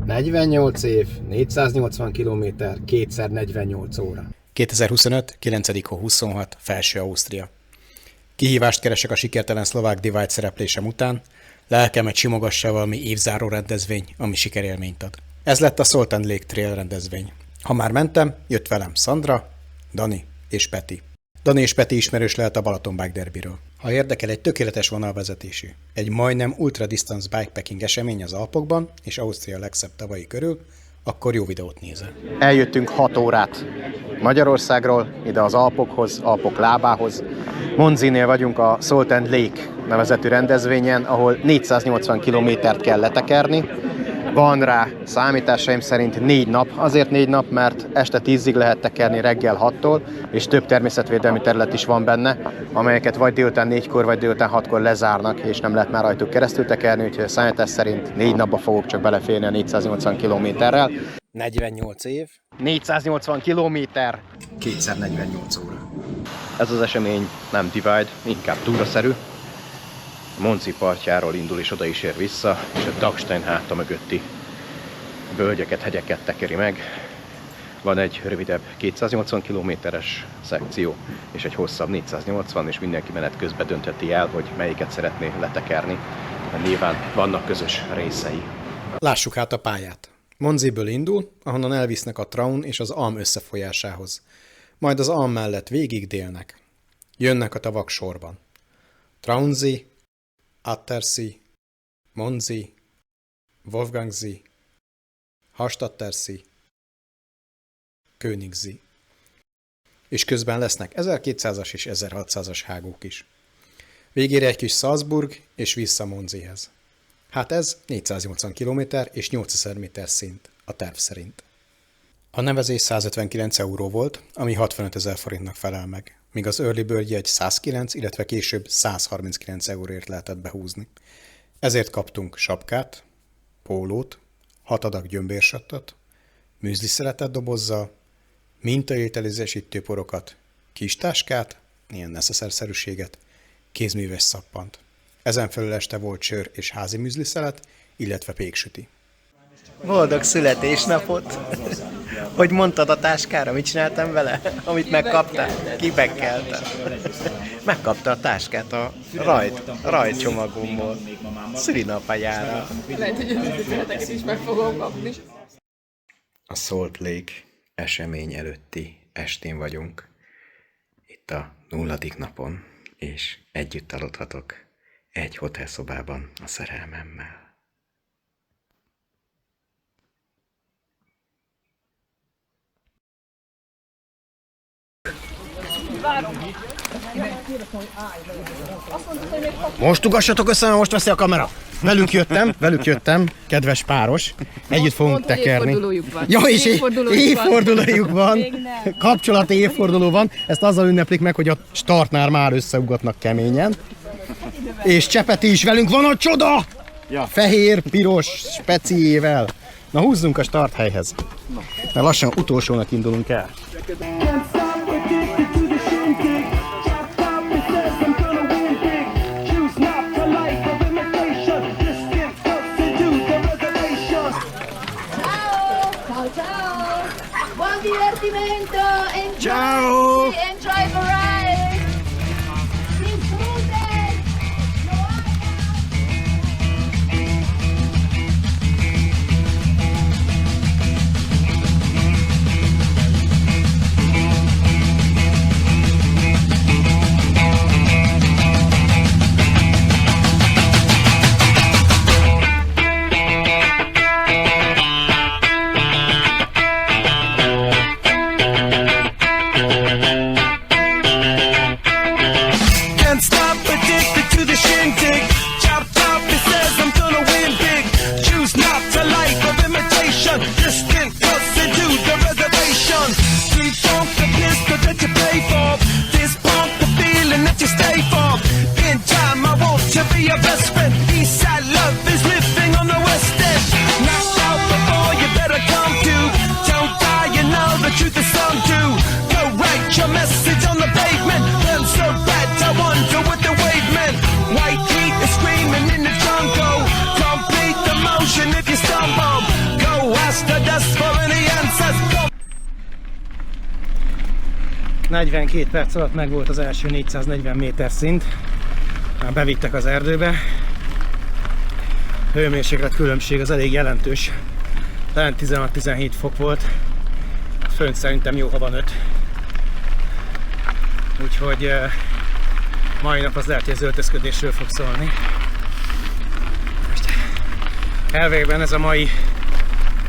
48 év, 480 km, 2x48 óra. 2025. 9. hó 26. Felső Ausztria. Kihívást keresek a sikertelen szlovák Divide szereplésem után, lelkemet simogassa valami évzáró rendezvény, ami sikerélményt ad. Ez lett a Salt and Lake Trail rendezvény. Ha már mentem, jött velem Sandra, Dani és Peti. Dani és Peti ismerős lehet a Balaton Bike Derbyről. Ha érdekel egy tökéletes vonalvezetésű, egy majdnem ultra distance bikepacking esemény az Alpokban és Ausztria legszebb tavai körül, akkor jó videót nézel. Eljött 6 órát Magyarországról, ide az Alpokhoz, Alpok lábához. Monzinél vagyunk a Salt and Lake nevezetű rendezvényen, ahol 480 kilométert kell letekerni. Van rá számításaim szerint 4 nap. Azért 4 nap, mert este 10-ig lehet tekerni reggel 6-tól, és több természetvédelmi terület is van benne, amelyeket vagy délután 4-kor, vagy délután 6-kor lezárnak, és nem lehet már rajtuk keresztül tekerni, úgyhogy a számítás szerint 4 napba fogok csak beleférni a 480 kilométerrel. 48 év, 480 kilométer, 2x48 óra. Ez az esemény nem divide, inkább túraszerű. A Monci partjáról indul és oda is ér vissza, és a Dachstein háta mögötti völgyeket, hegyeket tekeri meg. Van egy rövidebb 280 kilométeres szekció, és egy hosszabb 480, és mindenki menet közben döntheti el, hogy melyiket szeretné letekerni. Nyilván vannak közös részei. Lássuk hát a pályát. Monziből indul, ahonnan elvisznek a Traun és az Alm összefolyásához. Majd az Alm mellett végig délnek. Jönnek a tavak sorban. Traunsee, Attersee, Monzi, Wolfgangsee, Hastattersee, Königsee. És közben lesznek 1200-as és 1600-as hágók is. Végére egy kis Salzburg és vissza Monzihez. Hát ez 480 km és 8000 méter szint a terv szerint. A nevezés 159 euró volt, ami 65 000 forintnak felel meg, míg az Early Bird jegy 109, illetve később 139 euróért lehetett behúzni. Ezért kaptunk sapkát, pólót, 6 adag gyömbérsattat, műzliszeletet dobozzal, mintaételezésítőporokat, kis táskát, ilyen neszeszerszerűséget, kézműves szappant. Ezen felül este volt sör és házi műzliszelet, illetve péksüti. Boldog születésnapot! Hogy mondtad a táskára, mit csináltam vele? Amit megkaptál? Kibekkeltem. Megkapta a táskát a rajtcsomagomból. Szülinapjára. Lehet, hogy az üzeneteket is meg fogom kapni. A Salt Lake esemény előtti estén vagyunk, itt a 0. napon, és együtt aludhatok egy hotelszobában a szerelmemmel. Most ugassatok össze, mert most veszi a kamera. Velük jöttem, kedves páros. Együtt fogunk tekerni. Évfordulójuk van. Ja, és Évfordulójuk van. évfordulójuk van. Kapcsolati évforduló van. Ezt azzal ünneplik meg, hogy a startnál már összeugatnak keményen. És Csepeti is velünk van, a csoda! Ja. Fehér, piros, speciével. Na húzzunk a starthelyhez. Mert lassan utolsónak indulunk el. Buon divertimento! Ciao! Enjoy the ride! Sin frutas! the dust for any answers. 42 perc alatt meg volt az első 440 méter szint. Már bevittek az erdőbe. Hőmérséklet különbség az elég jelentős. Talán 16-17 fok volt. Fönt szerintem jó, ha van 5. Úgyhogy mai nap az lehet, hogy az öltözködésről fog szólni. Most elvégben ez a mai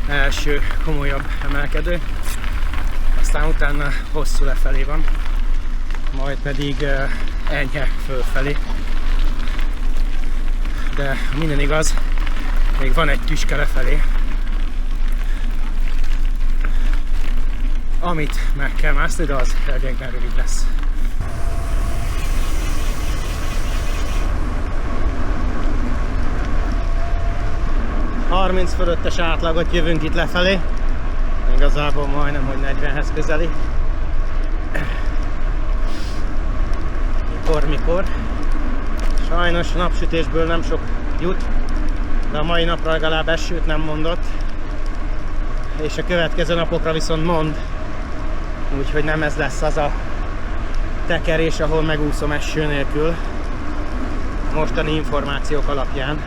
első komolyabb emelkedő. Aztán utána hosszú lefelé van, majd pedig enyhe fölfelé. De minden igaz, még van egy tüske lefelé, amit meg kell mászni, de az elégben rövid lesz. ...30 fölöttes átlagot jövünk itt lefelé. Igazából majdnem, hogy 40-hez közeli. Mikor. Sajnos napsütésből nem sok jut, de a mai napra legalább esőt nem mondott. És a következő napokra viszont mond. Úgyhogy nem ez lesz az a tekerés, ahol megúszom eső nélkül. Mostani információk alapján.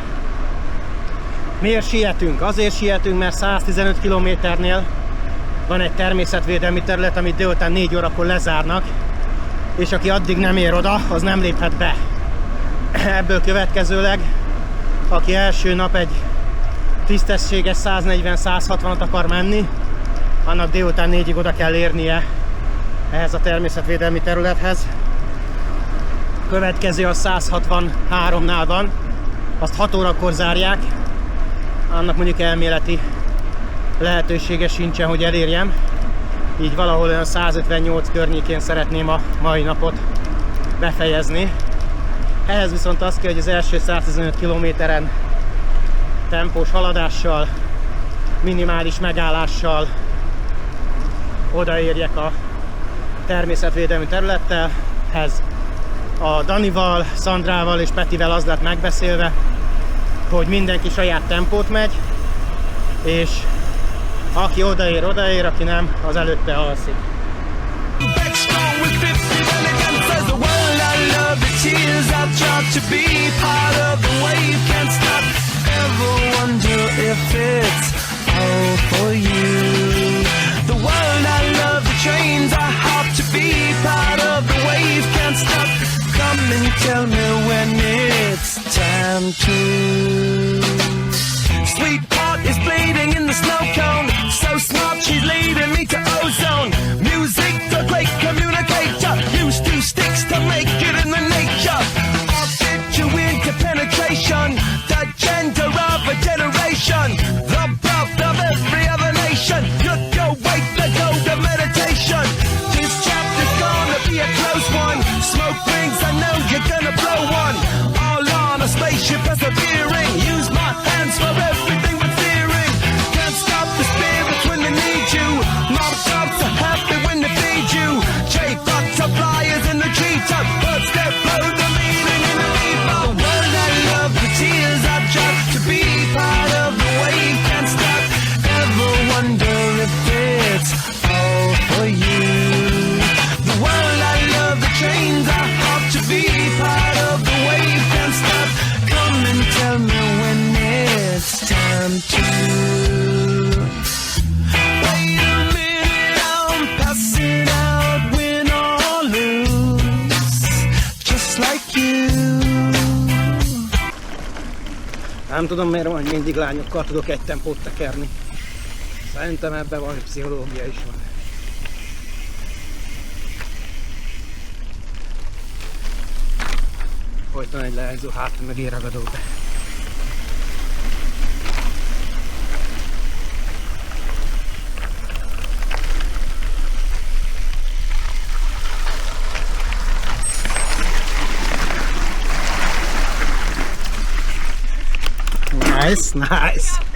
Miért sietünk? Azért sietünk, mert 115 km-nél van egy természetvédelmi terület, amit délután 4 órakor lezárnak, és aki addig nem ér oda, az nem léphet be. Ebből következőleg, aki első nap egy tisztességes 140-160-at akar menni, annak délután 4-ig oda kell érnie ehhez a természetvédelmi területhez. Következő a 163-nál van, azt 6 órakor zárják, annak mondjuk elméleti lehetősége sincsen, hogy elérjem. Így valahol olyan 158 környékén szeretném a mai napot befejezni. Ehhez viszont az kell, hogy az első 115 kilométeren tempós haladással, minimális megállással odaérjek a természetvédelmi területhez. A Danival, Szandrával és Petivel az lett megbeszélve, hogy mindenki saját tempót megy, és aki odaér, aki nem, az előtte alszik. Sweetheart is bleeding in the snow cone. So smart, she's leading me to ozone. Music, the great communicator. Used 2 sticks to make it in the nature. I'll fit you into penetration. The gender of a generation. The birth of every other nation. Look your way to go to meditation. This chapter's gonna be a close one. Smoke rings, I know you're gonna blow one. All on a spaceship persevering. Use my hands for everything but fearing. Can't stop the spirits when they need you. Mob dogs are happy when they feed you. J-butterflies in the treetop. Birds that blow the meaning in the people. The world I love, the tears I drop. To be part of the wave can't stop. Ever wonder if it's all for you? The world I love, the trains I hop. To be part of the wave can't stop. Come and tell me when it's time to. Wait a minute, I'm passing out, win or lose, just like you. Nem tudom, miért van, hogy mindig lányokkal tudok egy tempót tekerni. Szerintem ebben valami pszichológia is van. Folyton egy leányzó hátra mögé ragadok be. Nice, nice.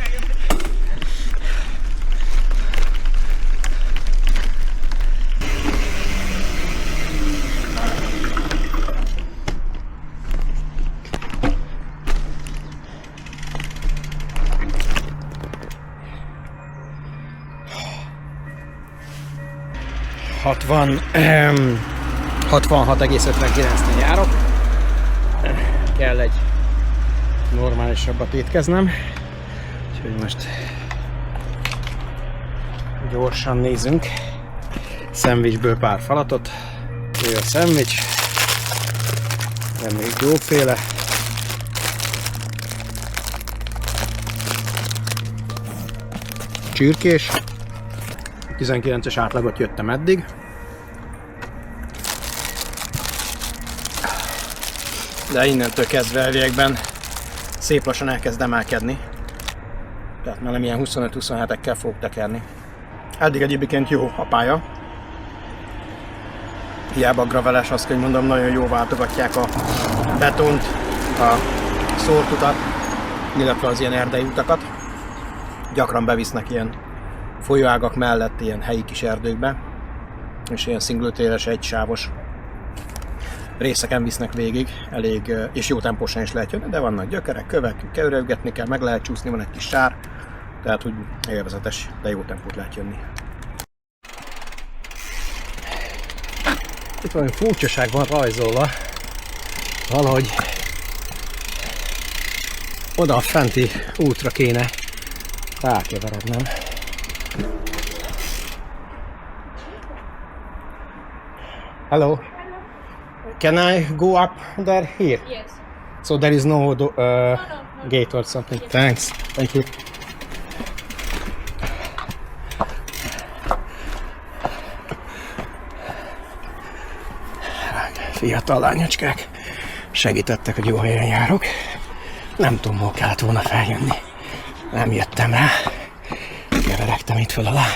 66,59-nél járok. Kell egy normálisabbat étkeznem. Úgyhogy most gyorsan nézzünk. Szendvicsből pár falatot. Jó a szendvics. Reméljük jóféle. Csirkés. 19-es átlagot jöttem eddig. De innentől kezdve elviekben szép lassan elkezd emelkedni. Tehát már nem ilyen 25-27-ekkel fogok tekerni. Eddig egyébként jó a pálya. Hiába a graveles, azt kell mondom, nagyon jó váltogatják a betont, a szórtutat, illetve az ilyen erdei utakat. Gyakran bevisznek ilyen folyóágak mellett ilyen helyi kis erdőkbe, és ilyen szingletéres, egysávos részeken visznek végig, elég, és jó tempósan is lehet jönni, de vannak gyökerek, kövek, kevergetni kell, meg lehet csúszni, van egy kis sár, tehát úgy élvezetes, de jó tempót lehet jönni. Itt valami furcsaság van rajzolva, valahogy oda a fenti útra kéne rákeverednem. Hello. Can I go up there here? Yes. So there is no gate or something. Thanks. Thank you. Fiatal lányocskák segítettek, hogy jó helyen járok. Nem tudom, hol kellett volna feljönni. Nem jöttem rá. Keveregtem itt föl alá.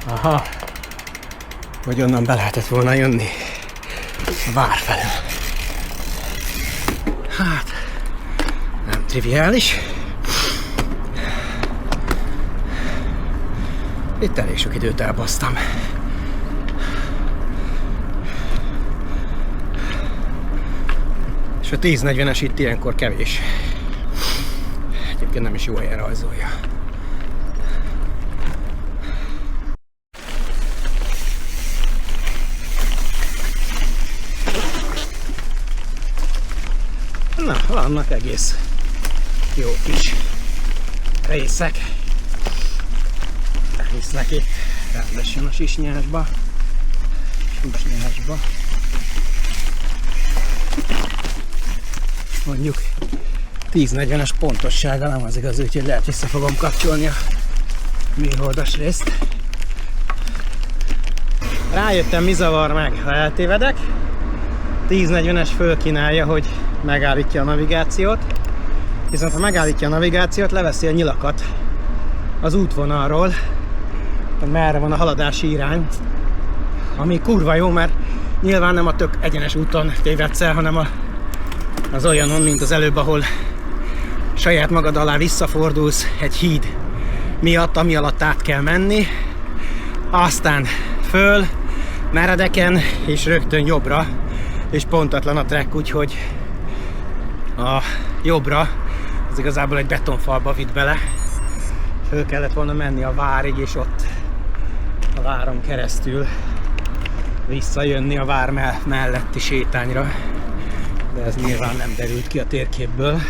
Aha. Vagy onnan be lehetett volna jönni. A vár felől. Hát, nem triviális. Itt elég sok időt elbasztam. És a 10-40-es itt ilyenkor kevés. Egyébként nem is jó helyen rajzolja. Na, vannak egész jó kis részek. Viszlek itt rendesen a sisnyásba. Mondjuk 10-40-es pontossággal nem az igaz, úgyhogy lehet vissza fogom kapcsolni a műholdas részt. Rájöttem, mi zavar meg, ha eltévedek. 10-40-es fölkínálja, hogy megállítja a navigációt. Viszont ha megállítja a navigációt, leveszi a nyilakat az útvonalról, hogy merre van a haladási irány. Ami kurva jó, mert nyilván nem a tök egyenes úton tévedsz el, hanem az olyanon, mint az előbb, ahol saját magad alá visszafordulsz egy híd miatt, ami alatt át kell menni, aztán föl, meredeken, és rögtön jobbra, és pontatlan a track, úgyhogy a jobbra az igazából egy betonfalba vitt bele. Föl kellett volna menni a várig, és ott a váron keresztül visszajönni a vár melletti sétányra. De ez nyilván nem derült ki a térképből.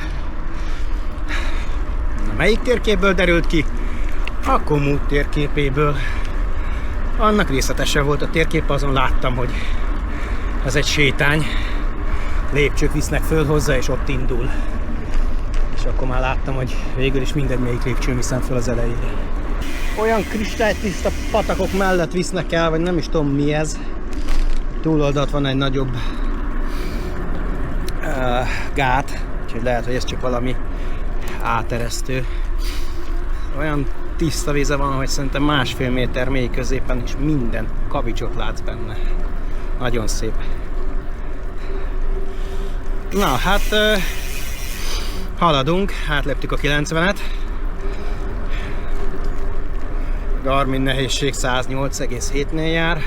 Na, melyik térképből derült ki? A Komoot térképéből. Annak részletesen volt a térkép, azon láttam, hogy ez egy sétány. Lépcsők visznek föl hozzá, és ott indul. És akkor már láttam, hogy végül is mindegyik lépcsőn viszem föl az elejére. Olyan kristálytiszta patakok mellett visznek el, vagy nem is tudom mi ez. Túloldalt van egy nagyobb gát, úgyhogy lehet, hogy ez csak valami áteresztő. Olyan tiszta víze van, hogy szerintem 1,5 méter mély középen, és minden kavicsot látsz benne. Nagyon szép. Na, hát haladunk, átléptük a 90-et. Garmin nehézség 108,7-nél jár.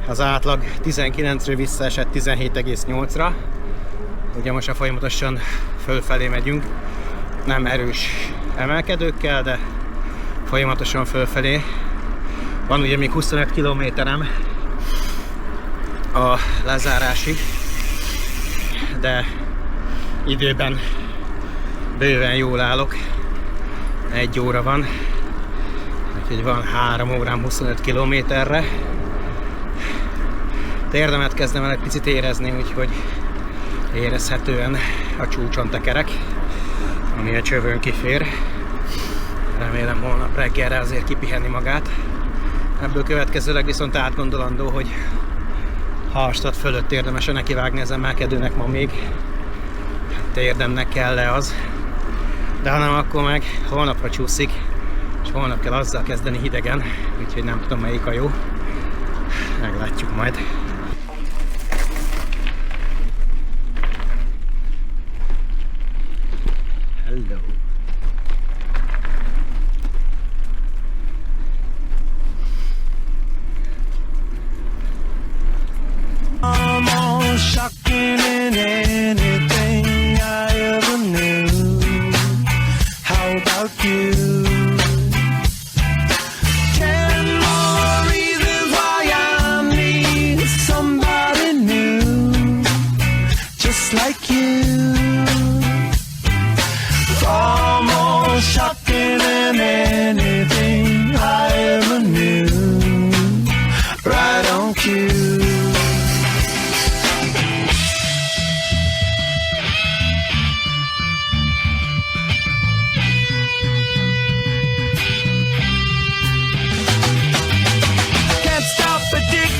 Az átlag 19-ről visszaesett 17,8-ra. Ugye most folyamatosan fölfelé megyünk, nem erős emelkedőkkel, de folyamatosan fölfelé. Van ugye még 25 kilométerem a lezárásig, de időben bőven jól állok. 1 óra van, úgyhogy van 3 órám 25 kilométerre. Térdemet kezdem el egy picit érezni, úgyhogy érezhetően a csúcson tekerek, ami a csövön kifér. Remélem holnap reggelre azért kipihenni magát. Ebből következőleg viszont átgondolandó, hogy Hallstatt fölött érdemes nekivágni az emelkedőnek ma még. Térdemnek kell-e az. De ha nem, akkor meg holnapra csúszik, és holnap kell azzal kezdeni hidegen, úgyhogy nem tudom melyik a jó. Meglátjuk majd. Hello. I'm all shocking in anything I ever knew. How about you? 10 more reasons why I need somebody new, just like you. Far more shocking than anything I ever knew. Right on cue.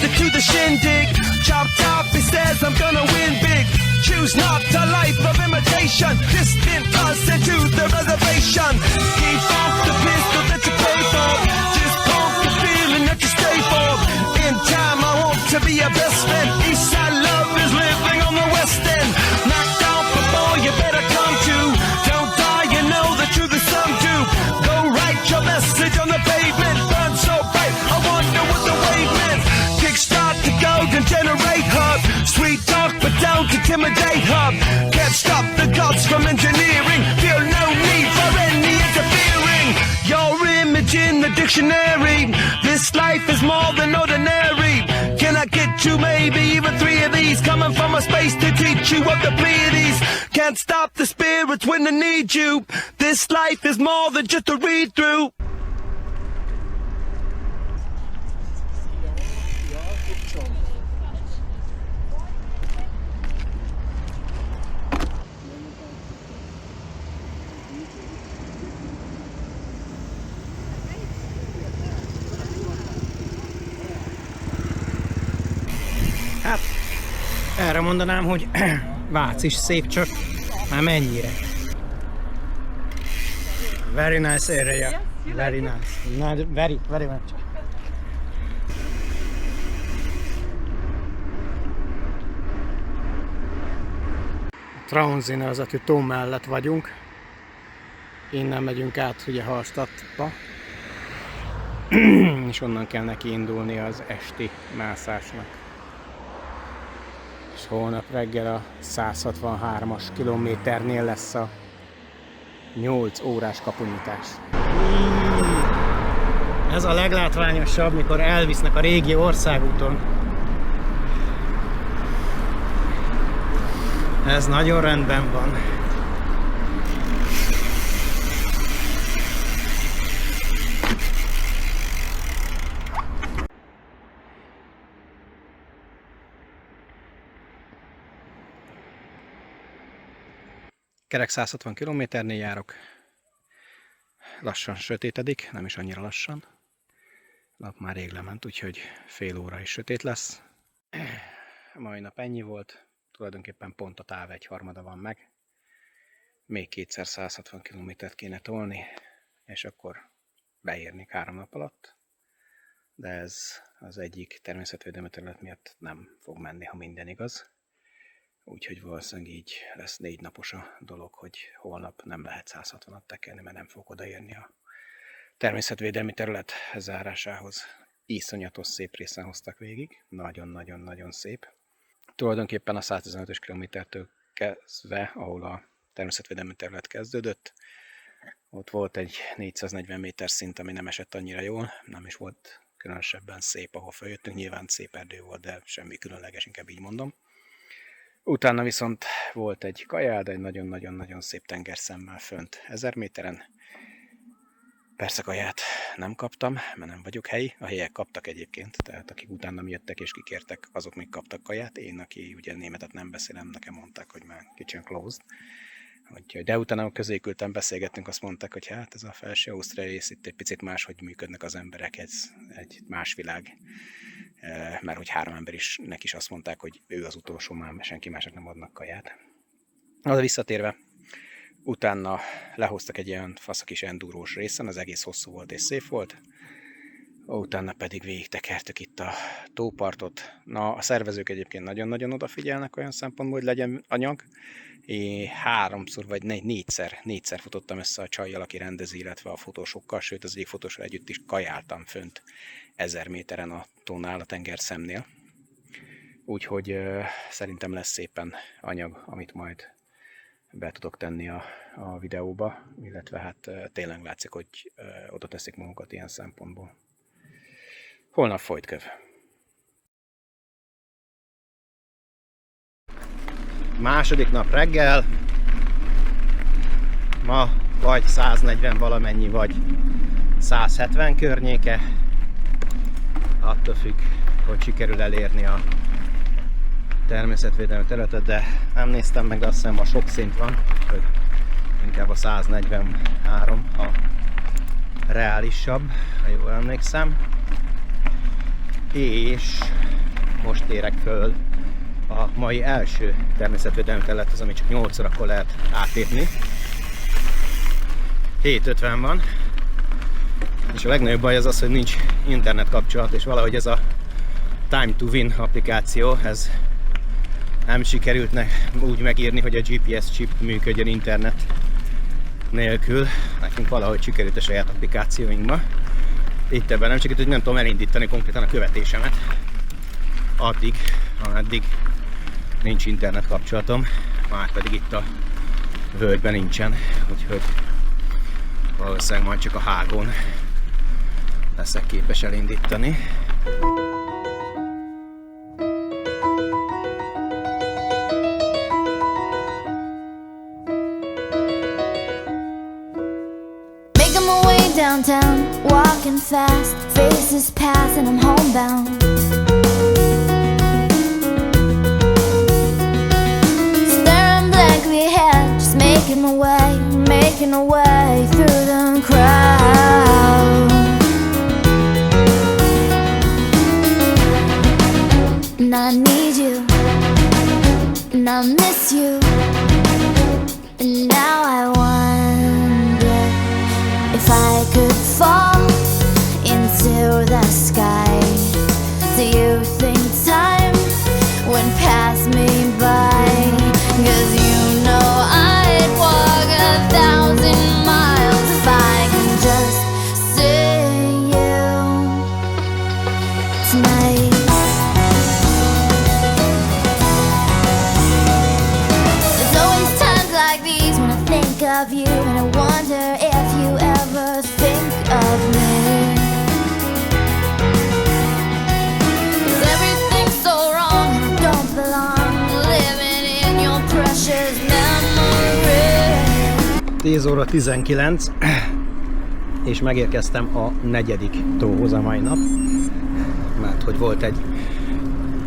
To the shindig, chop top, he says I'm gonna win big. Choose not a life of imitation, distant us into the reservation. Keep off the pistol that you pay for, just pump the feeling that you stay for. In time I want to be your best friend, Eastside love is living on the west end. Knocked out before you better come to, don't die, you know the truth is some do. Go write your message on the pavement, burn so bright, I wonder what the wave meant. Start to go to generate hub, sweet talk but don't intimidate hub. Can't stop the gods from engineering, feel no need for any interfering. Your image in the dictionary, this life is more than ordinary. Can I get you maybe even 3 of these, coming from a space to teach you of the Pleiades. Can't stop the spirits when they need you, this life is more than just a read through. Hát, erre mondanám, hogy Vác is szép, csak már mennyire. Very nice area. Very nice. Very much. Traunzi nevezetű tó mellett vagyunk. Innen megyünk át ugye Hallstattba. És onnan kell neki indulni az esti mászásnak. És holnap reggel a 163-as kilométernél lesz a 8 órás kapunyítás. Ez a leglátványosabb, mikor elvisznek a régi országúton. Ez nagyon rendben van. Kerek 160 km-nél járok. Lassan sötétedik, nem is annyira lassan. Nap már rég lement, úgyhogy fél óra is sötét lesz. A mai nap ennyi volt. Tulajdonképpen pont a táv 1/3 van meg. Még kétszer 160 km-t kéne tolni, és akkor beérnék 3 nap alatt. De ez az egyik természetvédelmi terület miatt nem fog menni, ha minden igaz. Úgyhogy valószínűleg így lesz 4 napos a dolog, hogy holnap nem lehet 160-at tekerni, mert nem fog odaérni a természetvédelmi terület zárásához. Iszonyatos szép részen hoztak végig, nagyon-nagyon-nagyon szép. Tulajdonképpen a 115-ös kilométertől kezdve, ahol a természetvédelmi terület kezdődött. Ott volt egy 440 méter szint, ami nem esett annyira jól, nem is volt különösebben szép, ahol feljöttünk. Nyilván szép erdő volt, de semmi különleges, inkább így mondom. Utána viszont volt egy kajád, egy nagyon-nagyon-nagyon szép tengerszemmel fönt 1000 méteren. Persze kaját nem kaptam, mert nem vagyok helyi. A helyiek kaptak egyébként, tehát akik utánam jöttek és kikértek, azok még kaptak kaját. Én, aki ugye németet nem beszélem, nekem mondták, hogy már kicsit closed. De utána közékülten beszélgettünk, azt mondták, hogy hát ez a felső Ausztria rész itt egy picit máshogy működnek az emberek, ez egy más világ. Mert hogy 3 ember is, neki is azt mondták, hogy ő az utolsó, már senki másnak nem adnak kaját. Az visszatérve, utána lehoztak egy ilyen fasz kis endurós részen, az egész hosszú volt és szép volt. Utána pedig végigtekertük itt a tópartot. Na, a szervezők egyébként nagyon-nagyon odafigyelnek olyan szempontból, hogy legyen anyag. Én 3-szor vagy 4-szer futottam össze a csajjal, aki rendezi, illetve a fotósokkal, sőt az egyik fotósról együtt is kajáltam fönt 1000 méteren a tónál, a tengerszemnél. Úgyhogy szerintem lesz szépen anyag, amit majd be tudok tenni a videóba, illetve hát tényleg látszik, hogy oda teszik magukat ilyen szempontból. Holnap folyt köv. Második nap reggel, ma vagy 140 valamennyi, vagy 170 környéke, attól függ, hogy sikerül elérni a természetvédelmi területet, de nem néztem meg, de azt hiszem a sok szint van, hogy inkább a 143 a reálisabb, ha jól emlékszem. És most érek föl a mai első természetvédelmi területhez, ami csak 8 órakor lehet átépni. 7:50 van, és a legnagyobb baj az, hogy nincs internet kapcsolat, és valahogy ez a Time to Win applikáció, ez nem sikerült úgy megírni, hogy a GPS chip működjön internet nélkül. Nekünk valahogy sikerült a saját applikációinkba. Itt ebben nem sikerült, hogy nem tudom elindítani konkrétan a követésemet addig, ameddig nincs internet kapcsolatom, már pedig itt a völgyben nincsen, úgyhogy valószínűleg majd csak a hágón leszek képes elindítani. Making my way downtown, walking fast, faces pass and I'm homebound. Staring blankly ahead, just making my way through the crowd. And I need you, and I miss you, and now I wonder if I could fall into the sky. Do you think time would pass me by? 'Cause you know I'd walk 1,000 miles if I could just see you tonight. There's always times like these when I think of you, and I wonder if you ever think of me. 'Cause everything's so wrong and I don't belong, living in your precious memory. 10 óra 19, és megérkeztem a 4. tóhoz a mai nap, mert hogy volt egy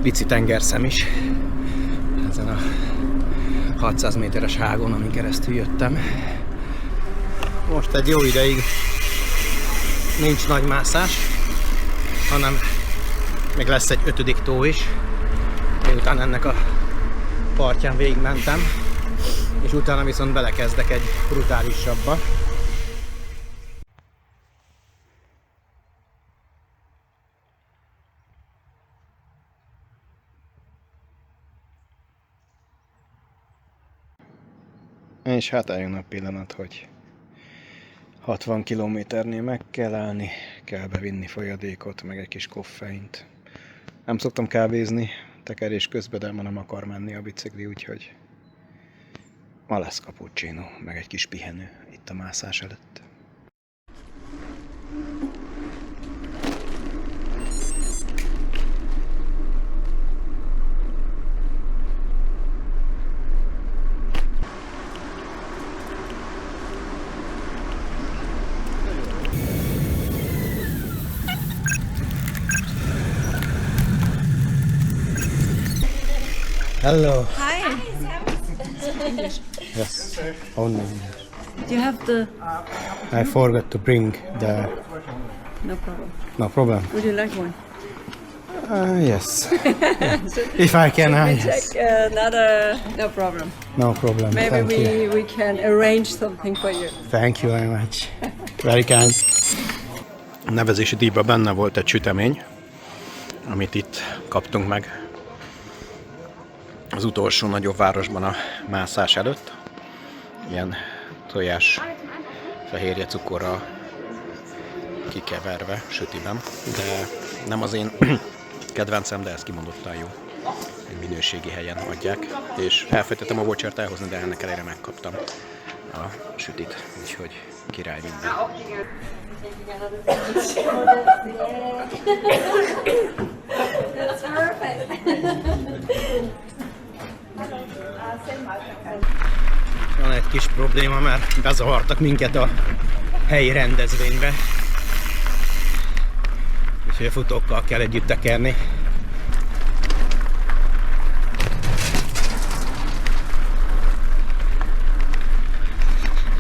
pici tengerszem is ezen a 600 méteres hágon, amin keresztül jöttem. Most egy jó ideig nincs nagy mászás, hanem még lesz egy 5. tó is, miután ennek a partján végigmentem, és utána viszont belekezdek egy brutálisabba. És hát eljön a pillanat, hogy 60 kilométernél meg kell állni, kell bevinni folyadékot, meg egy kis koffeint. Nem szoktam kávézni tekerés közben, de ma nem akar menni a bicikli, úgyhogy ma lesz cappuccino, meg egy kis pihenő itt a mászás előtt. Hello. Hi. Yes. Only. Do you have the... I forgot to bring the... No problem. No problem. Would you like one? Yes. If I can, yes. Take another... No problem. No problem. Maybe Thank you. we can arrange something for you. Thank you very much. Very kind. A nevezési díjban benne volt egy sütemény, amit itt kaptunk meg az utolsó nagyobb városban a mászás előtt. Ilyen tojás fehérje cukorral kikeverve sütiben, de nem az én kedvencem, de ez kimondottan jó. Egy minőségi helyen adják, és elfelejtettem a vouchert elhozni, de ennek ellenére megkaptam a sütit, úgyhogy király minden. That's perfect. Van egy kis probléma, mert bezavartak minket a helyi rendezvénybe. Úgyhogy a futókkal kell együtt tekerni.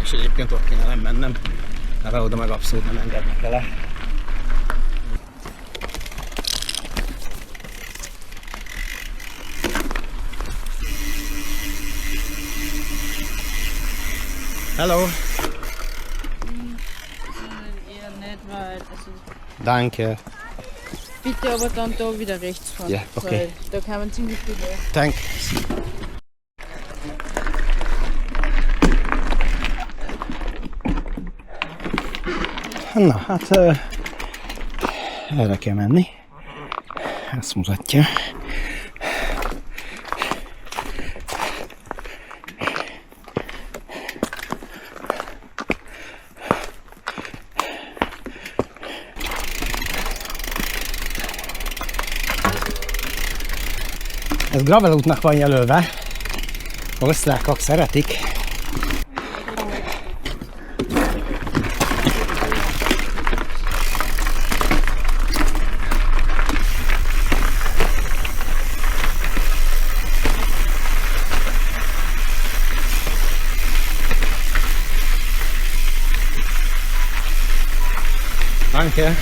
És egyébként ott kéne mennem, mert oda meg abszolút nem engednek el. Hello. Eher nicht, weil Danke. bitte aber dann da wieder rechts fahren. Ja, okay. Weil da kann man ziemlich viel hoch. Thanks. Na, hát erre kell menni. Ezt mutatja. Ez gravel útnak van jelölve. Osztrákok szeretik. Danke.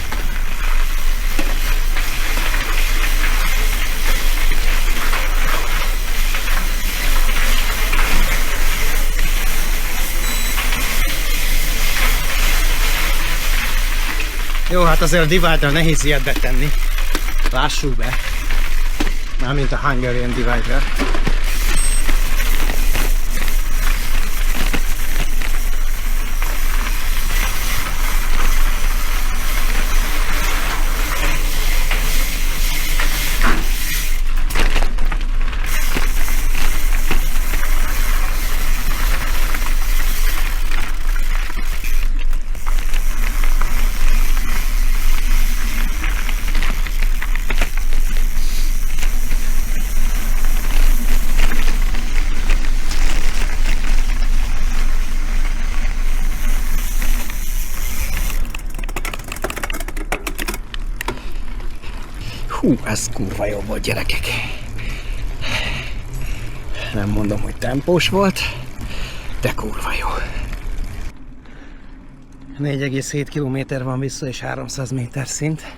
Jó, hát azért a Divide-ra nehéz ilyet betenni. Lássuk be. Mármint a Hungarian Divide-ra. Hú, ez kurva jó volt, gyerekek. Nem mondom, hogy tempós volt, de kurva jó. 4,7 km van vissza és 300 méter szint.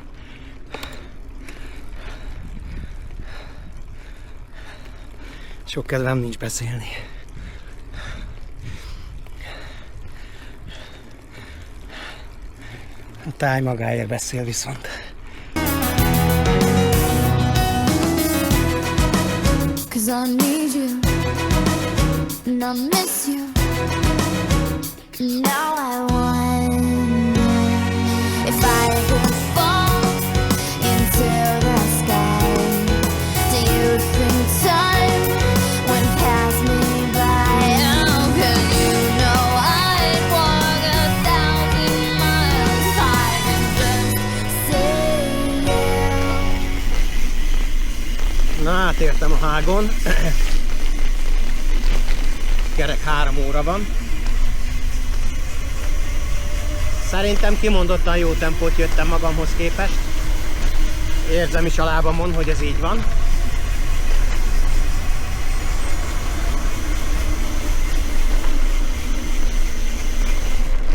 Sok kedvem nincs beszélni. A táj magáért beszél viszont. Cause I need you, and I miss you. Now I wonder if I could fall into the sky. Do you think time went past me by? Oh, elértem a hágon. Kerek 3 óra van. Szerintem kimondottan jó tempót jöttem magamhoz képest. Érzem is a lábamon, hogy ez így van.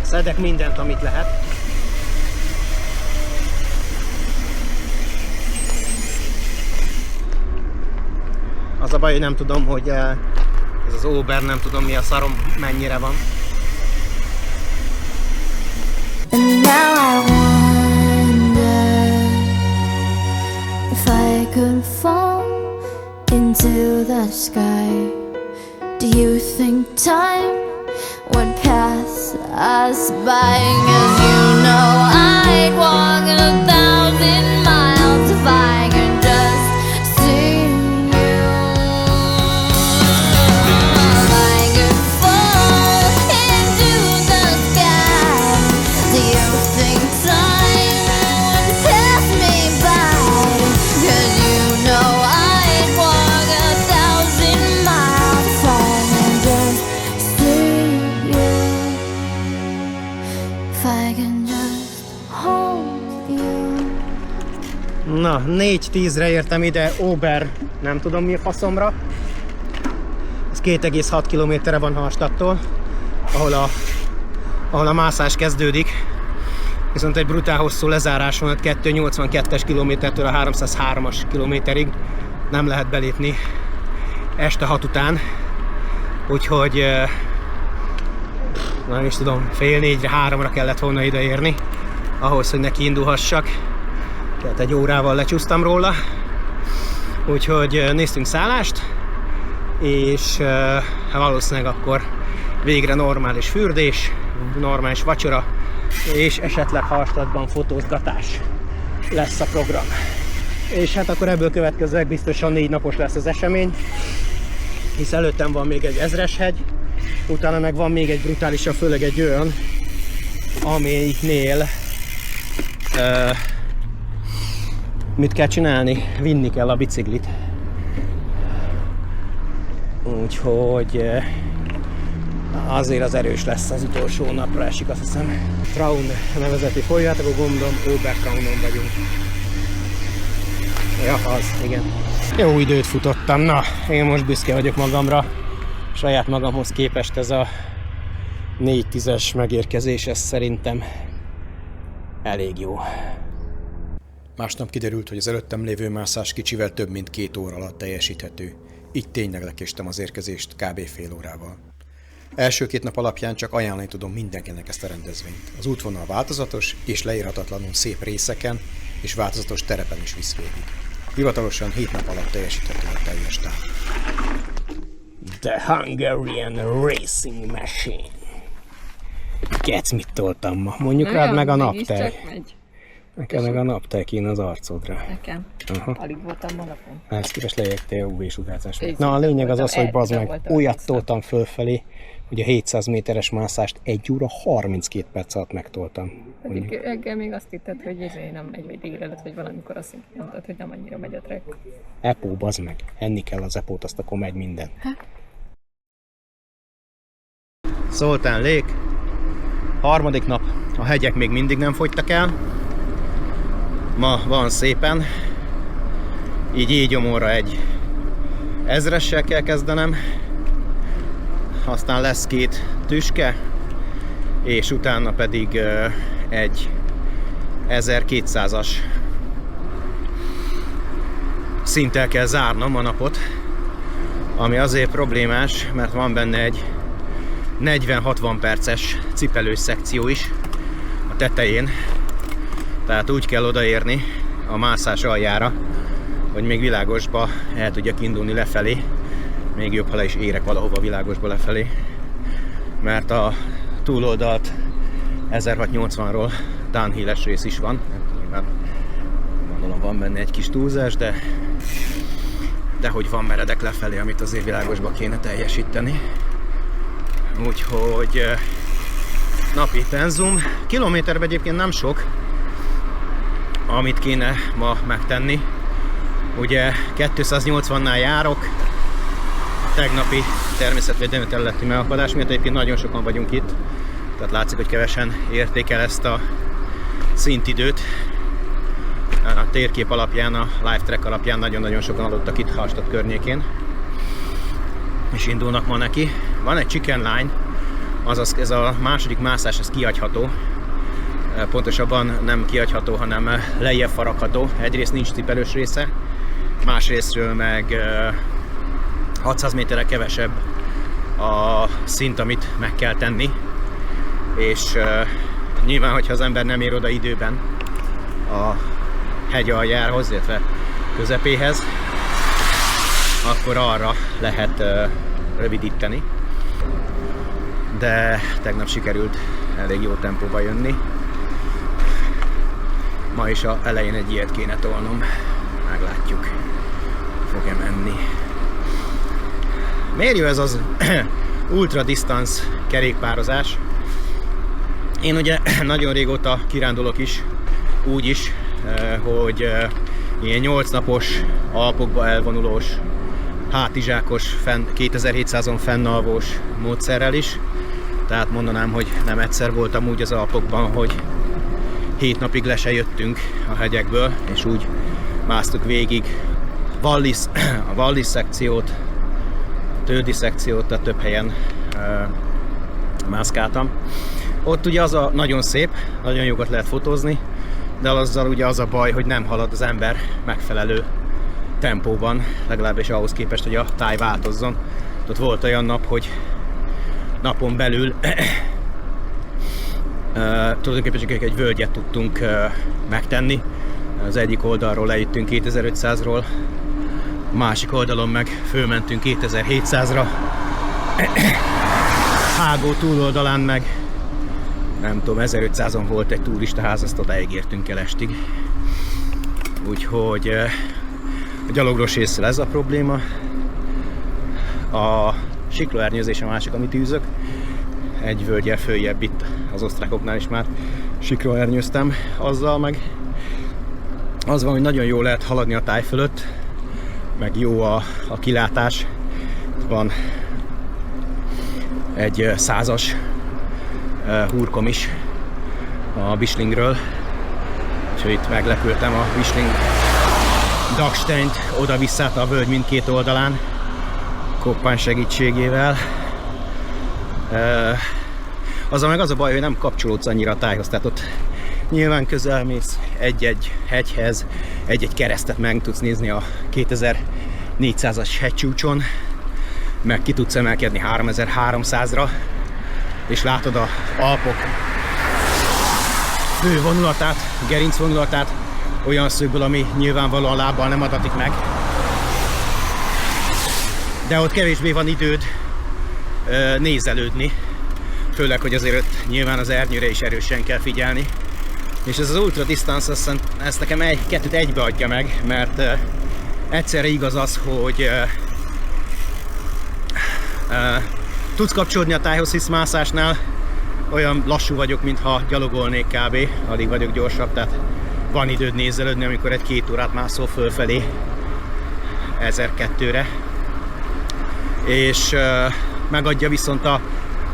Szedek mindent, amit lehet. Az a baj, hogy nem tudom, hogy ez az Uber, nem tudom mi a szarom, mennyire van. And now I wonder if I could fall into the sky. Do you think time would pass us by? 'Cause you know I'd walk 1,000 miles if I could just see you. If I could fall into the sky, do you think time would pass me by? 'Cause you know I'd walk 1,000 miles if I could just see you. If I can just hold you. Na, 4:10-re értem ide, Ober, nem tudom mi a faszomra. Ez 2,6 kilométerre van Hallstattól, ahol a mászás kezdődik. Viszont egy brutál hosszú lezárás van, 282-es kilométertől a 303-as kilométerig nem lehet belépni este 6 után. Úgyhogy nem is tudom, fél 4-re, 3-ra kellett volna ideérni ahhoz, hogy neki indulhassak. Tehát egy órával lecsúsztam róla. Úgyhogy néztünk szállást, és valószínűleg akkor végre normális fürdés, normális vacsora, és esetleg Hallstattban fotózgatás lesz a program. És hát akkor ebből következőleg biztosan 4 napos lesz az esemény, hisz előttem van még egy 1000-es hegy, utána meg van még egy brutálisabb, főleg egy olyan, amiknél mit kell csinálni? Vinni kell a biciklit. Úgyhogy azért az erős lesz, az utolsó napra esik, azt hiszem. Traun nevezeti folyójátok, gondolom, Obertraunon vagyunk. Ja, az, igen. Jó időt futottam, na, én most büszke vagyok magamra. Saját magamhoz képest ez a 4:10-es megérkezés, ez szerintem elég jó. Másnap kiderült, hogy az előttem lévő mászás kicsivel több mint 2 óra alatt teljesíthető. Így tényleg lekéstem az érkezést kb. Fél órával. Első 2 nap alapján csak ajánlani tudom mindenkinek ezt a rendezvényt. Az útvonal változatos és leírhatatlanul szép részeken és változatos terepen is visz végig. Hivatalosan 7 nap alatt teljesíthető a teljes táv. The Hungarian Racing Machine. Kec, mit toltam ma? Mondjuk rád meg a naptej. Nekem meg a naptej kín az arcodra. Nekem. Aha. Alig voltam ma napon. Ehhez képest leégtél UV-sugárzás. Na a lényeg az az, hogy bazd meg, olyat toltam fölfelé, hogy a 700 méteres mászást 1 óra 32 perc alatt megtoltam. Pedig reggel még azt hitted, hogy ez nem megy, vagy délelőtt, vagy valamikor azt mondtad, hogy nem annyira megy a trek. Epó, bazd meg. Enni kell az epót, azt akkor megy minden. Szoltán Lake. Harmadik nap. A hegyek még mindig nem fogytak el. Ma van szépen. Így éjgyomorra egy 1000-essel kell kezdenem. Aztán lesz 2 tüske. És utána pedig egy 1200-as szinttel kell zárnom a napot. Ami azért problémás, mert van benne egy 40-60 perces cipelős szekció is a tetején. Tehát úgy kell odaérni a mászás aljára, hogy még világosba el tudjak indulni lefelé. Még jobb, ha le is érek valahova világosba lefelé. Mert a túloldalt 1680-ról downhill-es rész is van. Nyilván gondolom van benne egy kis túlzás, de hogy van meredek lefelé, amit azért világosba kéne teljesíteni. Úgyhogy napi penzum. Kilométerben egyébként nem sok, amit kéne ma megtenni. Ugye 280-nál járok, a tegnapi természetvédelmi területi megakadás miatt egyébként nagyon sokan vagyunk itt, tehát látszik, hogy kevesen értékel ezt a szintidőt. A térkép alapján, a live track alapján nagyon-nagyon sokan aludtak itt Hallstatt környékén, és indulnak ma neki. Van egy chicken line, azaz ez a második mászás, ez kihagyható. Pontosabban nem kihagyható, hanem lejjebb faragható. Egyrészt nincs cipelős része, másrésztről meg 600 méterre kevesebb a szint, amit meg kell tenni. És nyilván, hogyha az ember nem ér oda időben a hegy aljához, illetve közepéhez, akkor arra lehet rövidíteni. De tegnap sikerült elég jó tempóba jönni. Ma is az elején egy ilyet kéne tolnom. Meglátjuk, fog-e menni. Miért jó ez az ultra distance kerékpározás? Én ugye nagyon régóta kirándulok is, úgy is, hogy ilyen 8 napos Alpokba elvonulós, hátizsákos, 2700-on fennalvós módszerrel is. Tehát mondanám, hogy nem egyszer voltam úgy az Alpokban, hogy 7 napig le se jöttünk a hegyekből, és úgy másztuk végig a Wallis szekciót, Töldi szekciót, tehát több helyen mászkáltam. Ott ugye az a nagyon szép, nagyon jókat lehet fotózni, de azzal ugye az a baj, hogy nem halad az ember megfelelő tempóban, legalábbis ahhoz képest, hogy a táj változzon. Ott volt olyan nap, hogy napon belül tulajdonképpen csak egy völgyet tudtunk megtenni. Az egyik oldalról lejöttünk 2500-ról, a másik oldalon meg fölmentünk 2700-ra. Hágó túloldalán meg nem tudom, 1500-on volt egy turistaház, azt odáig értünk el estig. Úgyhogy a gyalogos észre ez a probléma. A siklóernyőzés a másik, amit űzök. Egy völgyel följebb itt az osztrákoknál is már siklóernyőztem. Azzal meg az van, hogy nagyon jól lehet haladni a táj fölött, meg jó a kilátás. Van egy 100-as hurkom is a Bislingről, és itt meglepültem a Bisling Dachsteint oda-visszát a völgy mindkét oldalán koppány segítségével. Azzal meg az a baj, hogy nem kapcsolódsz annyira a tájhoz, tehát ott nyilván közel mész egy-egy hegyhez, egy-egy keresztet meg tudsz nézni a 2400-as hegycsúcson, meg ki tudsz emelkedni 3300-ra, és látod az Alpok fő vonulatát, gerinc vonulatát olyan szögből, ami nyilvánvalóan lábbal nem adatik meg. De ott kevésbé van időd nézelődni, főleg, hogy azért ott nyilván az ernyőre is erősen kell figyelni. És ez az ultra distance, ezt nekem kettőt egybe adja meg, mert egyszerre igaz az, hogy tudsz kapcsolódni a tájhoz, hisz mászásnál olyan lassú vagyok, mintha gyalogolnék kb. Alig vagyok gyorsabb, tehát van időd nézelődni, amikor egy 2 órát mászol fölfelé 1002-re. És megadja viszont a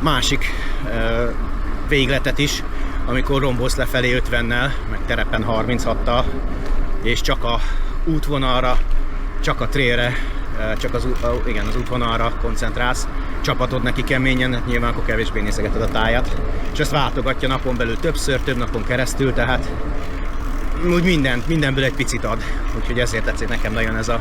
másik végletet is, amikor rombolsz lefelé 50-nel, meg terepen 36-tal, és csak a útvonalra, csak a trailre, csak az útvonalra koncentrálsz, csapatod neki keményen, nyilván akkor kevésbé nézegeted a tájat, és ezt váltogatja napon belül többször, több napon keresztül, tehát úgy mindenből egy picit ad, úgyhogy ezért tetszik nekem nagyon ez a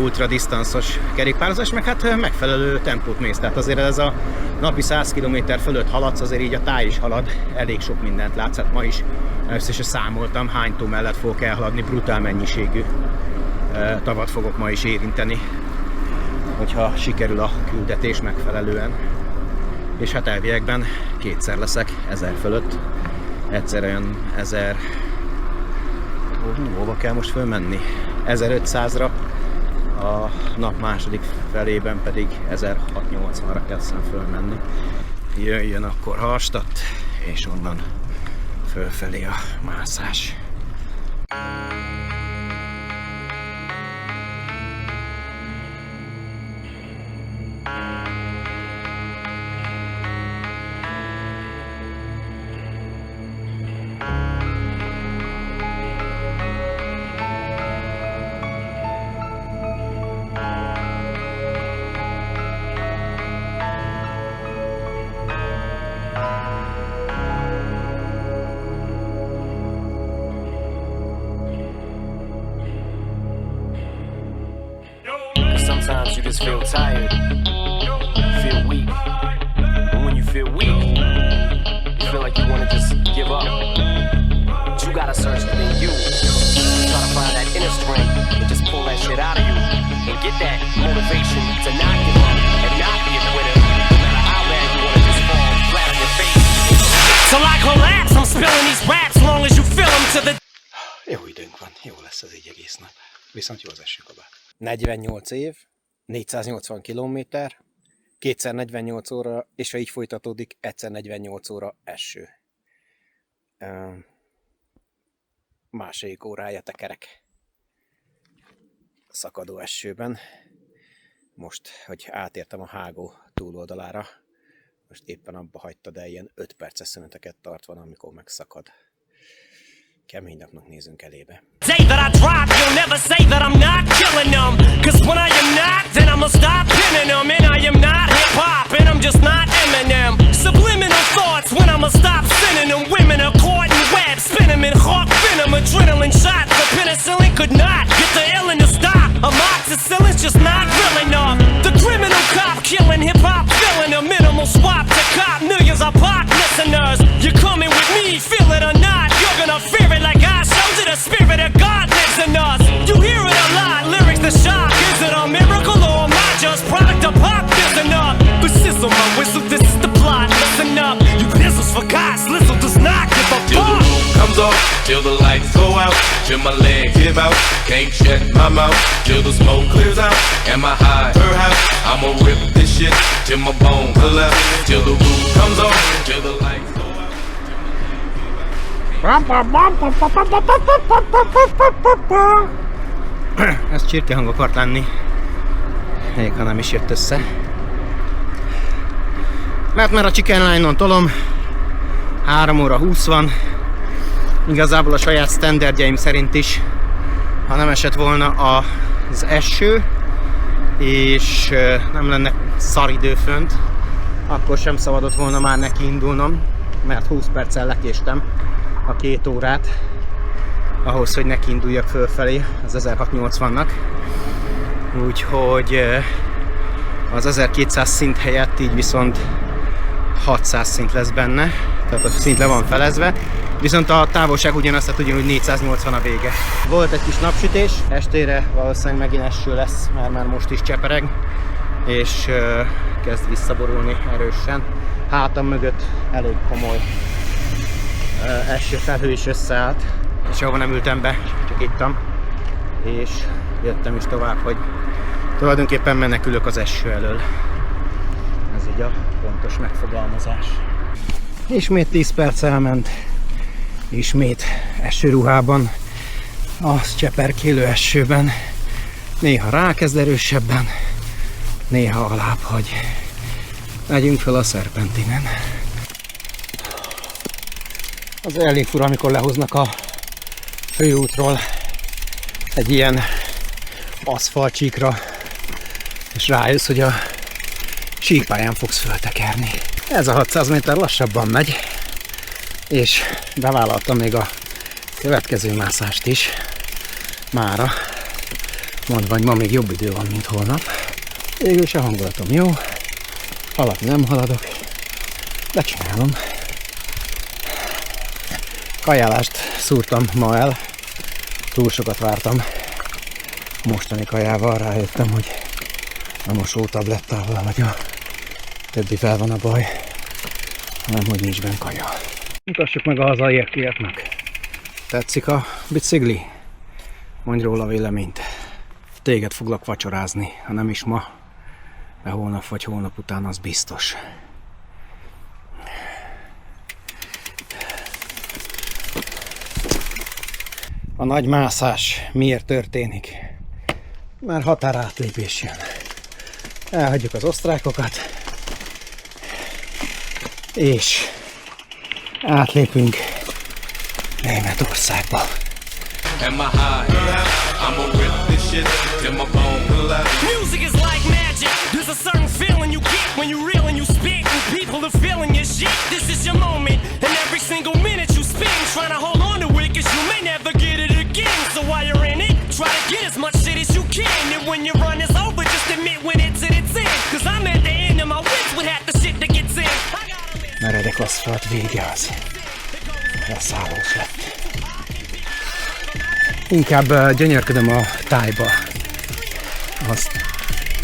ultra disztanszos kerékpározás, meg hát megfelelő tempót mész, tehát azért ez a napi 100 km fölött haladsz, azért így a táj is halad, elég sok mindent látsz, hát ma is először is számoltam, hány tó mellett fogok elhaladni, brutál mennyiségű tavat fogok ma is érinteni, hogyha sikerül a küldetés megfelelően. És hát elviekben kétszer leszek 1000 fölött, egyszer olyan 1000, hova kell most fölmenni? 1500-ra, a nap második felében pedig 1680-ra kell fölmenni. Jöjjön akkor Hallstatt, és onnan fölfelé a mászás. feel tired, feel weak. And when you feel weak, you feel like you want to just give up. But you gotta search within you. Try to find that inner strength and just pull that shit out of you. And get that motivation to not give up and not be a quitter. No matter how bad you want to just fall flat on your face. Till I collapse, I'm spilling these raps long as you feel them to the... Jó időnk van, jó lesz ez így egész nap. Viszont jó az esőkabát. 48 év, 480 kilométer, 2x48 óra, és ha így folytatódik, 1x48 óra eső. Második órája tekerek. Szakadó esőben. Most, hogy átértem a hágó túloldalára, most éppen abba hagyta, de ilyen 5 perces szüneteket tartva, amikor megszakad. Kemény napnak nézünk elébe. Say that I drop, you'll never say that I'm not killing them. Cause when I am not, then I'ma stop pinning them. And I am not hip-hop, and I'm just not Eminem. Subliminal thoughts when I'ma stop sending them. Women are caught in web, spin them in hawk venom. Adrenaline shots, the penicillin could not get the illin to stop. Amoxicillin's just not real enough. The criminal cop killing hip-hop, filling a minimal swap to cop millions of pop listeners. You coming with me, feel it or not, you're gonna fear it like I showed you. The spirit of God lives in us. You hear it a lot, lyrics the shock. Is it a miracle or am I just product of pop? Listen up, but sizzle my whistle, this is the plot. Listen up, you pistols for God's Lizzle does not give a till fuck. the roof comes off, till the lights go out, till my legs give out, can't shut my mouth, till the smoke clears out. Am I high? Her house, I'ma rip this shit till my bones collapse, till the roof comes off, till the lights go out. Ez csirkehang akart lenni, még ha nem is jött össze. Mert a Chicken Line-on tolom, 3 óra 20 van, igazából a saját standardjaim szerint is, ha nem esett volna az eső, és nem lenne szaridő fönt, akkor sem szabadott volna már neki indulnom, mert 20 perccel lekéstem a 2 órát, ahhoz, hogy neki induljak fölfelé az 1680-nak. Úgyhogy az 1200 szint helyett így viszont 600 szint lesz benne, tehát a szint le van felezve, viszont a távolság ugyanaz, tehát ugyanúgy 480 a vége. Volt egy kis napsütés, estére valószínűleg megint eső lesz, mert már most is csepereg, és kezd visszaborulni erősen. Hátam mögött elég komoly esőfelhő is összeállt, és ahova nem ültem be, csak ittam, és jöttem is tovább, hogy tulajdonképpen menekülök az eső elől. Ez így a pontos megfogalmazás. Ismét 10 perc elment, ismét esőruhában, az cseperkélő esőben, néha rákezd erősebben, néha alább hagy. Megyünk fel a Szerpentinen. Az elég fura, amikor lehoznak a főútról egy ilyen aszfaltcsíkra, és rájössz, hogy a síkpályán fogsz föltekerni. Ez a 600 méter lassabban megy, és bevállaltam még a következő mászást is mára, mondva, hogy ma még jobb idő van, mint holnap. Végül is a hangulatom jó, haladni nem haladok, de csinálom. Kajálást szúrtam ma el, túl sokat vártam. Mostani kajával rájöttem, hogy a mosótablettával vagy a többivel van a baj, hanem hogy nincs benne kaja. Mutassuk meg a hazaiaknak. Tetszik a bicikli? Mondj róla véleményt. Téged foglak vacsorázni, ha nem is ma, de holnap vagy holnap után az biztos. A nagy mászás miért történik? Már határátlépés jön. Elhagyjuk az osztrákokat, és átlépünk Németországba. Music is like magic. There's a certain feeling you get when you reel and you spit, and people are feeling your shit. This is your moment, and every single minute you spend trying to hold on to it, cause you may never get it again. So while you're in it, try to get as much shit as you can, and when your run is over, just admit when it's Ennek aszfalt vége az leszállós lett. Inkább gyönyörködöm a tájba.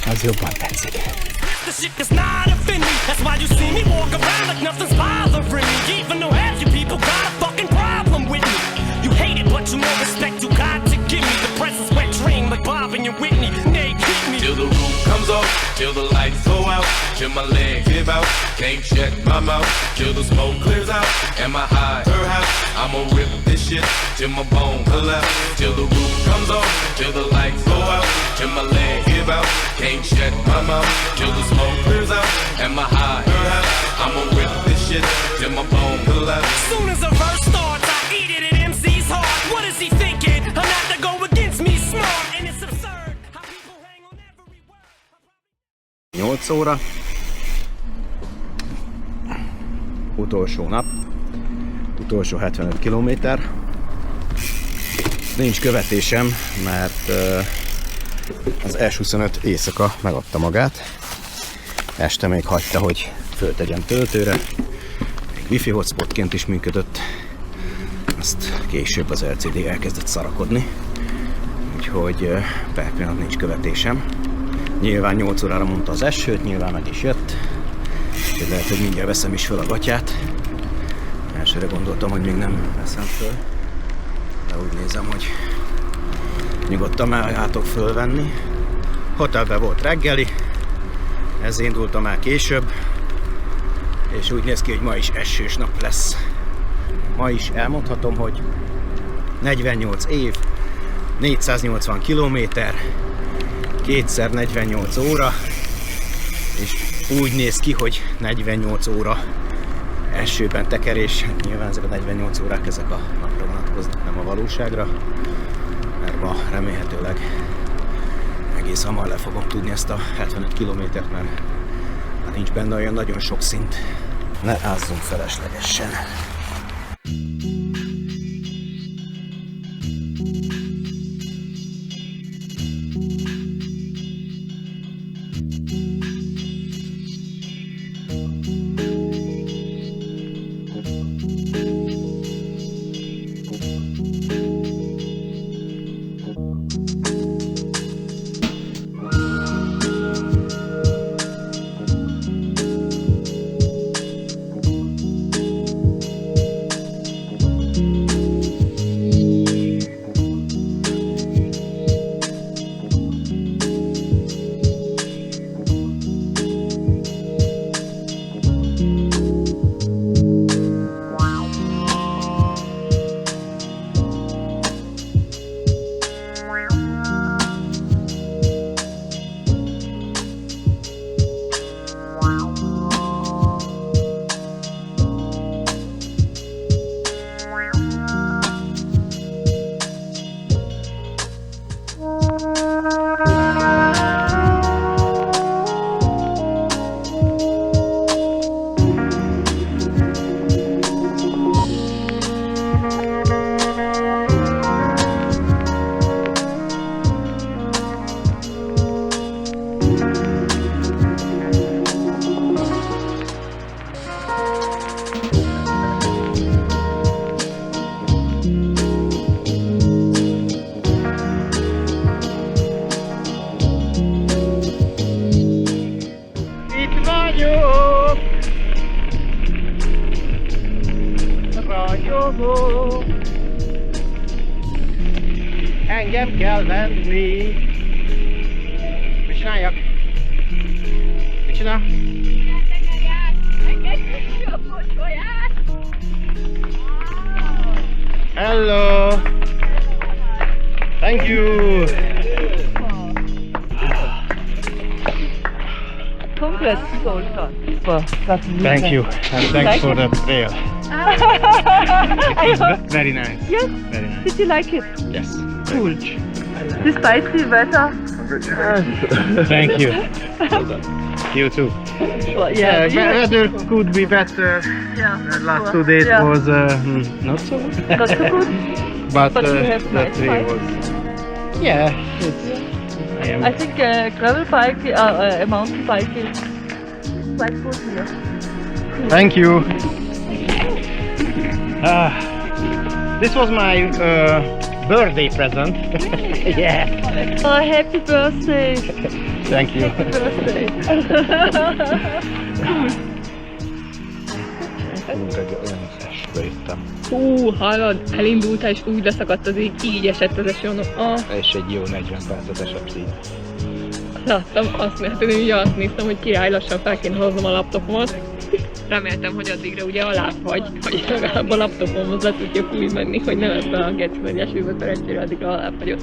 Az jobban tetszik. The shit does not offend me. That's why you see me walk around like nothing's bothering me. Even though half you people got a fucking problem with me. You hate it, but you more respect you got to give me. The presence wet dream like Bob and your Whitney. Nay, hit me. Till the roof comes off, till the lights go out, till my legs give out, can't shut my mouth, till the smoke clears out, and my high, her house, I'ma rip this shit, till my bone collapse, till the roof comes off, till the lights go out, till my legs give out, can't shut my mouth, till the smoke clears out, and my high, her house, I'ma rip this shit, till my bone collapse. Soon as a verse starts, I eat it at MC's heart. What is he thinking? I'm not to go against me smart, and it's absurd how people hang on every word. 8 óra. Utolsó nap. Utolsó 75 kilométer. Nincs követésem, mert az S25 éjszaka megadta magát. Este még hagyta, hogy föltegyem töltőre. Még wifi hotspotként is működött. Azt később az LCD elkezdett szarakodni. Úgyhogy per pillanat nincs követésem. Nyilván 8 órára mondta az esőt, nyilván meg is jött. Úgyhogy lehet, hogy mindjárt veszem is fel a gatyát. Elsőre gondoltam, hogy még nem veszem föl. De úgy nézem, hogy nyugodtan álljátok fölvenni. Hotelben volt reggeli, ez indultam el később. És úgy néz ki, hogy ma is esős nap lesz. Ma is elmondhatom, hogy 48 év, 480 kilométer, 2x48 óra, és úgy néz ki, hogy 48 óra esőben tekerés. Nyilván ezek a 48 órák ezek a napra vonatkoznak, nem a valóságra, mert ma remélhetőleg egész hamar le fogom tudni ezt a 75 kilométert, mert nincs benne olyan nagyon sok szint. Ne ázzunk feleslegesen. Engem kell venni. Mit csináljak? Mit csinál? Hello! Thank you! Congrats, Sultan, for that meeting. Thank you, and thanks for the trail. Very nice. Yes? Very nice. Did you like it? Yes. Cool. Despite the weather. Thank you. You too. Well, yeah. Weather could be better. Yeah. Last 2 days yeah. was not so good. Not so good. but you have the nice trail bike. was. Yeah, it's. I think gravel bike, a mountain bike is quite good here. Thank you. This was my birthday present. Yeah. Oh, happy birthday. Thank you. Happy birthday. Olyan esve jöttem. Hú, hallod, elindultál és úgy leszakadt az ég, így esett az eső, mondom, És egy jó 40 percet esett így. láttam, azt néztem, hogy király, lassan fel kéne hoznom a laptopomat. Reméltem, hogy addigra ugye alább vagy, hogy legalább a laptopomhoz le tudjak úgy menni, hogy nem ebben a geci nagy esőbe szerencsére addigra alább vagyott.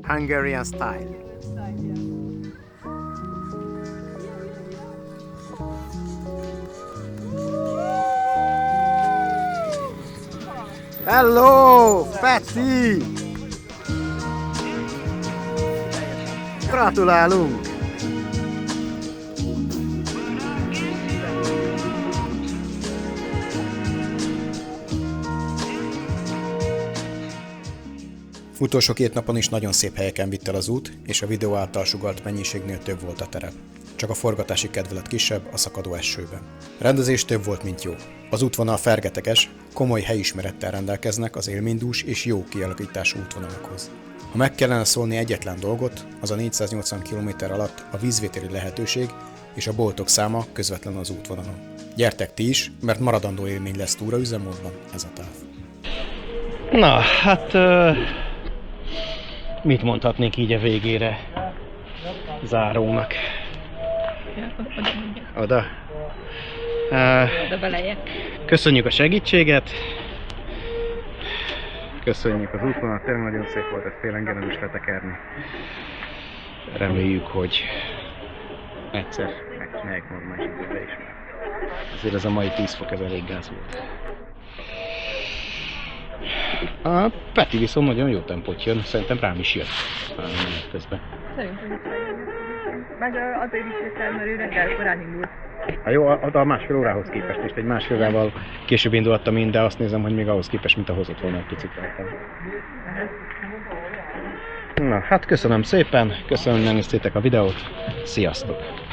Hungarian style. Hello, Peti! Gratulálunk! Utolsó 2 napon is nagyon szép helyeken vitt el az út, és a videó által sugalt mennyiségnél több volt a terep. Csak a forgatási kedv lett kisebb a szakadó esőben. A rendezés több volt, mint jó. Az útvonal fergeteges, komoly helyismerettel rendelkeznek az élménydús és jó kialakítású útvonalakhoz. Ha meg kellene szólni egyetlen dolgot, az a 480 km alatt a vízvételi lehetőség és a boltok száma közvetlen az útvonalon. Gyertek ti is, mert maradandó élmény lesz túraüzemmódban ez a táv. Na, hát mit mondhatnék így a végére zárónak? Oda. Oda belejek. Köszönjük a segítséget. Köszönjük az útvonalat, tényleg nagyon szép volt ezt télen is letekerni. Reméljük, hogy egyszer megcsináljuk normális időre is. Azért ez a mai 10 fok, ez elég gáz volt. A Peti viszont nagyon jó tempót jön, szerintem rám is jött közben. Szerintem is meg azért is jött el, mert ő reggel korán indult. Hát jó, a másfél órához képest, és egy másfél órával később indultam én, de azt nézem, hogy még ahhoz képest, mint a hozott volna egy picit rajtam. Na, hát köszönöm szépen, köszönöm, hogy megnéztétek a videót, sziasztok!